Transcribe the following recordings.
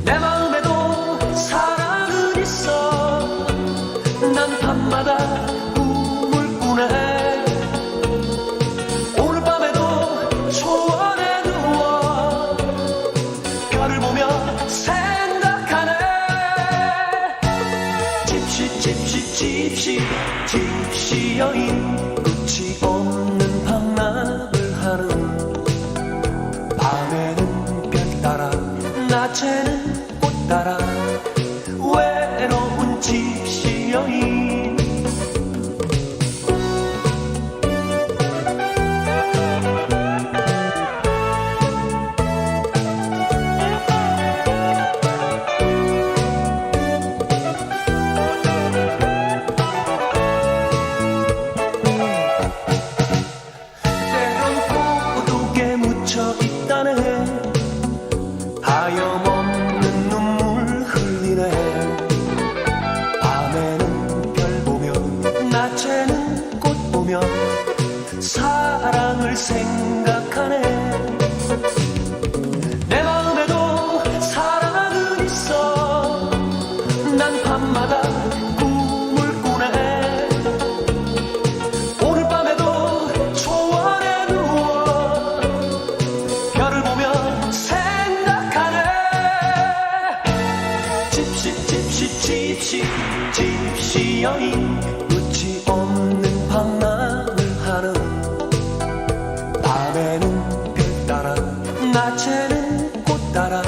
내 마음에도 사랑은 있어. 난 밤마다 꿈을 꾸네. 오늘 밤에도 초원에 누워 별을 보며 생각하네. 집시 여인, 끝이 없는 방랑을 하는 밤에는 별 따라, 낮에는 꽃 따라, 외로운 집시 여인. 하염없는 눈물 흘리네. 밤에는 별 보며, 낮에는 꽃 보며 사랑을 생각하네. 내 마음에도 사랑은 있어. 난 밤마다 꿈을 꾸네. 오늘 밤에도 초원에 누워 별을 보며 집시 여인, 끝이 없는 방랑을 하는 밤에는 별 따라, 낮에는 꽃 따라,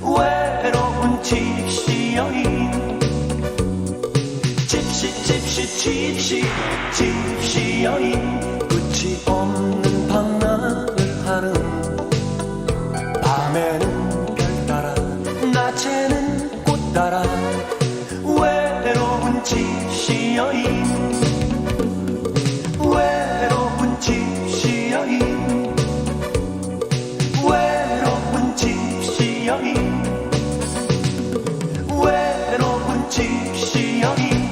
외로운 집시 여인. 집시 여인, 끝이 없는 방랑을 하는 밤에는 별 따라, 낮에는 꽃 따라, 외로운 집시 여인. 외로운 집시 여인. 외로운 집시 여인. 외로운 집시 여인.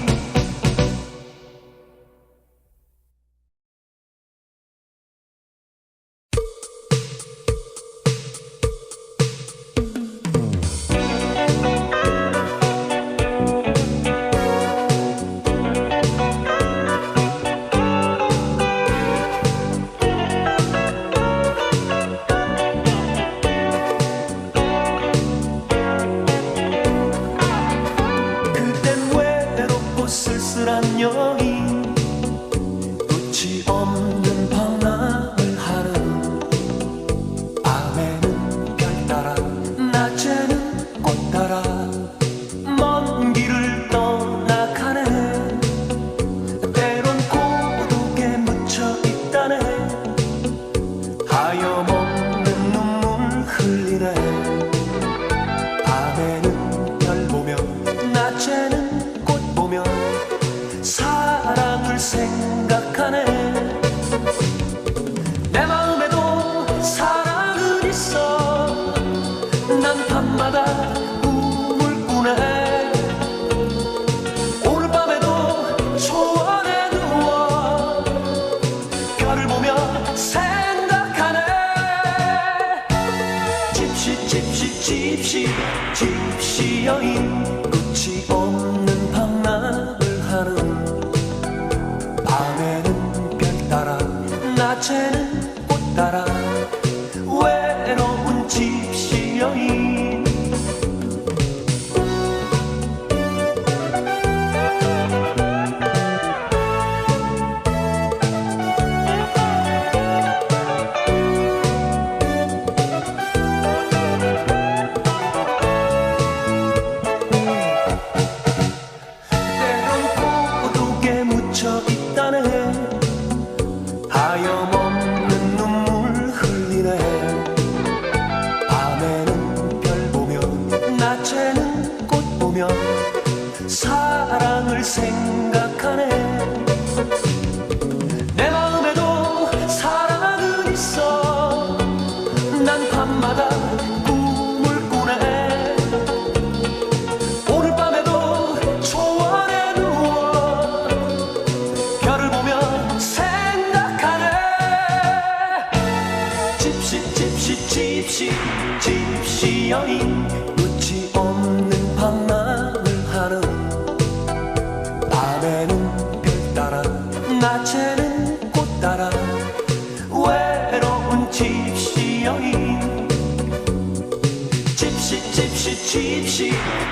쓸쓸한 여인, 끝이 없는 방랑을 하는 밤에는 별 따라, 낮에는 꽃 따라 먼 길을 떠나가네. 때론 고독에 묻혀 있다네. 하염없는 눈물 흘리네. 밤에는 별 보며, 낮에는 꽃 보며 사랑을 생각하네. 내 마음에도 사랑은 있어. 난 밤마다 꿈을 꾸네. 오늘 밤에도 초원에 누워 별을 보며 생각하네. 집시 여인, 끝이 없는 방랑을 하는 밤에는 별 따라, 낮에는 꽃 따라, 외로운 집시 여인. 하염없는 눈물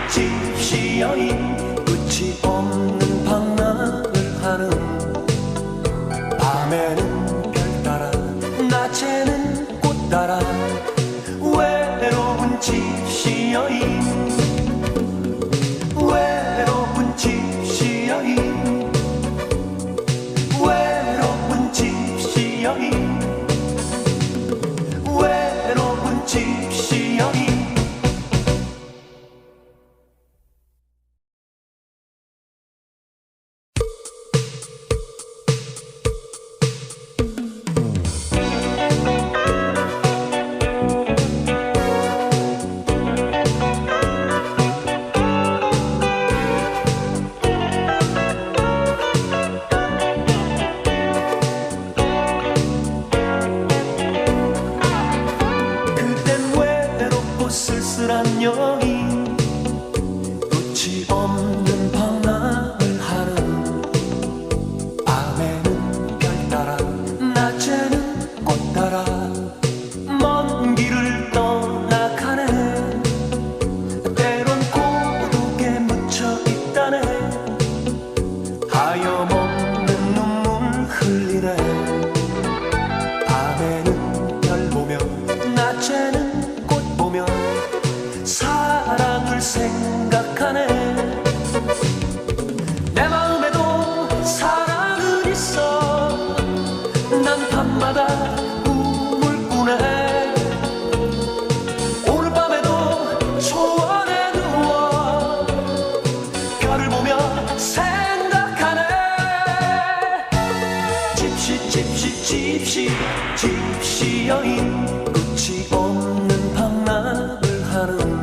집시 여인 끝이 없는 방랑을 하는 밤에는 별 따라 낮에는 꽃 따라 외로운 집시 여인 외로운 집시 여인 외로운 집시 여인 외로운 집시 여인 쓸쓸한 여인 끝이 없는 방랑을 하는 밤에는 별 따라 낮에는 꽃 따라 먼 길을 떠나가네 때론 고독에 묻혀있다네 하염없는 눈물 흘리네 밤에는 별 보며 낮에는 꽃 보며 사랑을 생각하네 내 마음에도 사랑은 있어 난 밤마다 꿈을 꾸네 오늘 밤에도 초원에 누워 별을 보며 생각하네 집시 여인 끝이 없는 방랑을 하는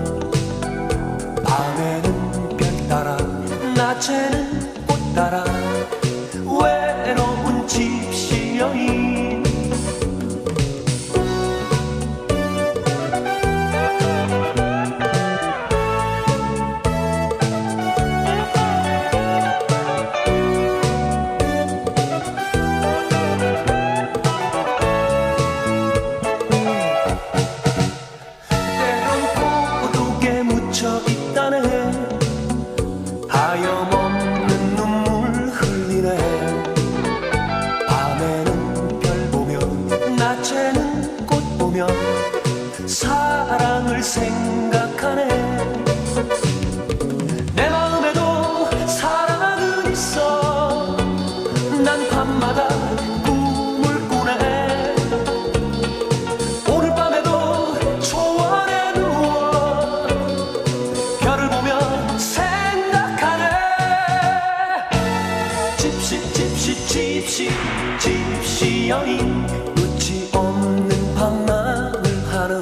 밤에는 별 따라 낮에는 꽃 따라 외로운 집시 여인 묻혀있다네 하염없는 눈물 흘리네 밤에는 별 보며 낮에는 꽃 보며 사랑을 생각하네 내 마음에도 사랑은 있어 난 밤마다 꿈을 꾸네 오늘 밤에도 초원에 누워 별을 보며 생각하네 집시 여인 끝이 없는 방랑을 하는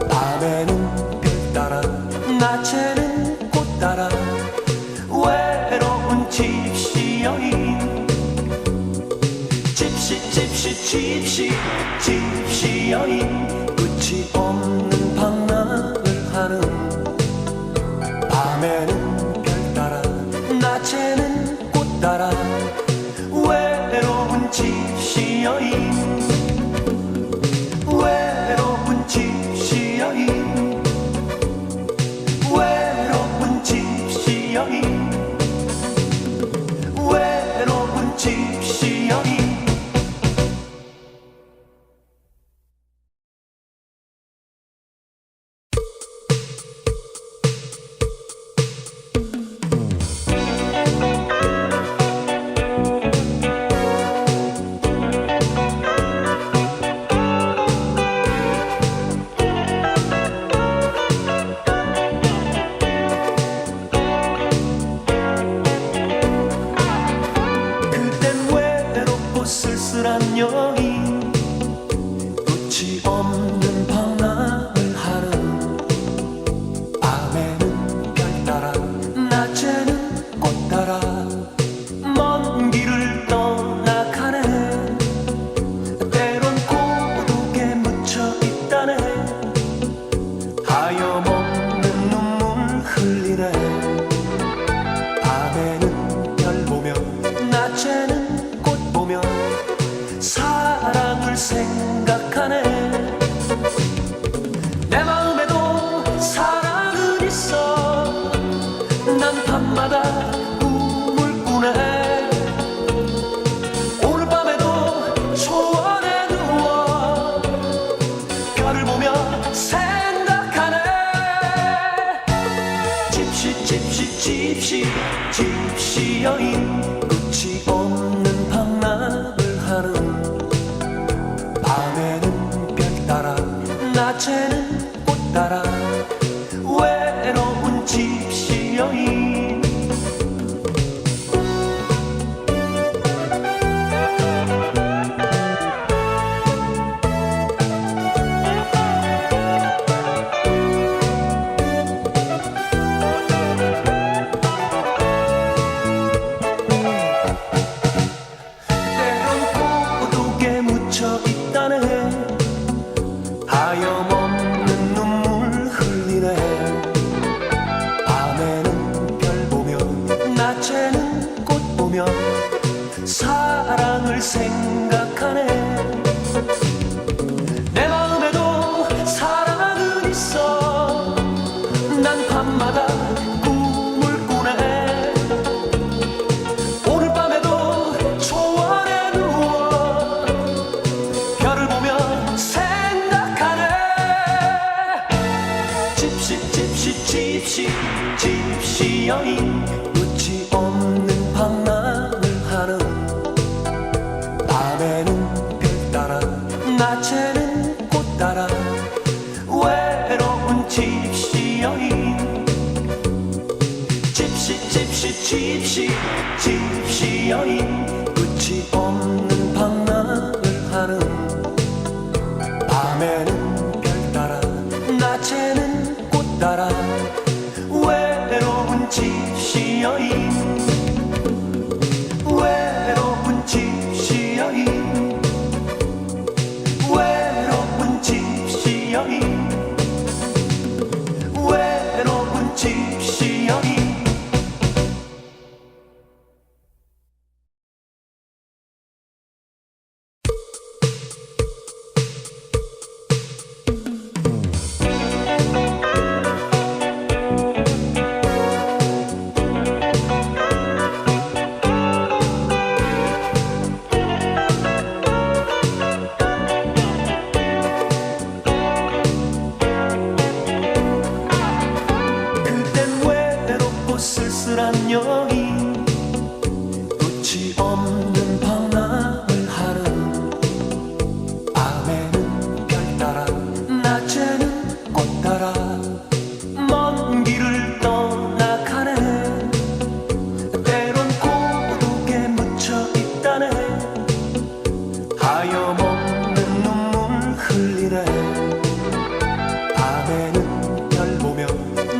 밤에는 별 따라 낮에는 꽃 따라 외로운 집시 여인 집시 여인 끝이 없는 방랑을 하는 밤에는 별 따라 낮에는 꽃 따라 외로운 집시 여인 외로운 집시 여인 외로운 집시 여인 외로운 집시 여인 집시 여인 끝이 없는 방랑을 하는 밤에는 별 따라 낮에는 꽃 따라 외로운 집시 여인 하염없는 눈물 흘리네 밤에는 별 보며 낮에는 꽃 보며 사랑을 생각하네 내 마음에도 사랑은 있어 난 밤마다 꿈을 꾸네 오늘 밤에도 초원에 누워 별을 보며 집시 여인 끝이 없는 방랑을 하는 밤에는 별 따라 낮에는 꽃 따라 외로운 집시 여인 집시 여인 끝이 없는 방랑을 하는 밤에는 별 따라 낮에는 꽃 따라 외로운 집시 여인 외로운 집시 여인 외로운 집시 여인 외로운 집시 여인 쓸쓸한 여인 끝이 없는 방랑을 하는 밤에는 별 따라 낮에는 꽃 따라 먼 길을 떠나가네 때론 고독에 묻혀 있다네 하염없는 눈물 흘리네 밤에는 별 보며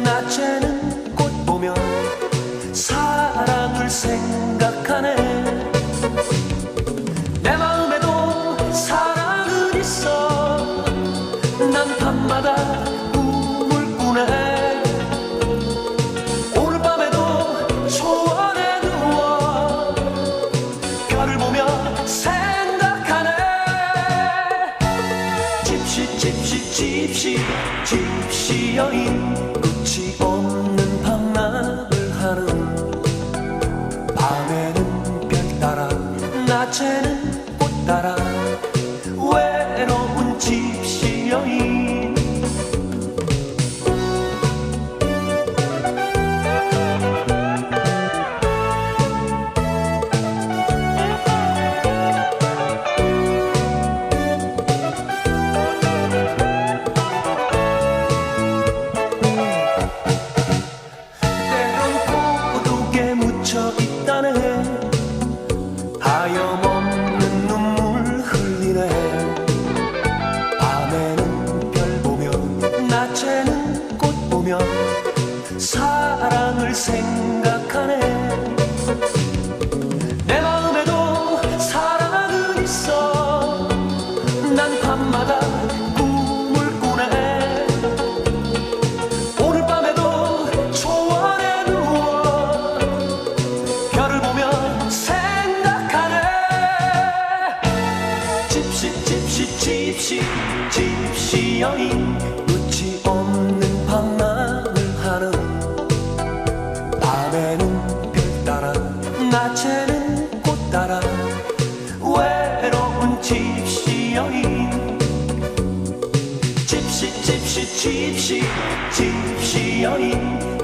낮에는 꽃 보며 사랑을 생각하네 내 마음에도 사랑은 있어 난 밤마다 꿈을 꾸네 오늘 밤에도 초원에 누워 별을 보며 생각하네 집시 여인 끝이 없는 방랑을 하는 밤에는 별 따라 낮에는 꽃 따라 외로운 집시 여인 하염없는 눈물 흘리네 밤에는 별 보며 낮에는 꽃 보며 사랑을 생각하네 내 마음에도 사랑은 있어 난 밤마다 꿈을 꾸네 오늘 밤에도 초원에 누워 별을 보며 집시 여인 끝이 없는 방랑을 하는 밤에는 별 따라 낮에는 꽃 따라 외로운 집시 여인 집시 여인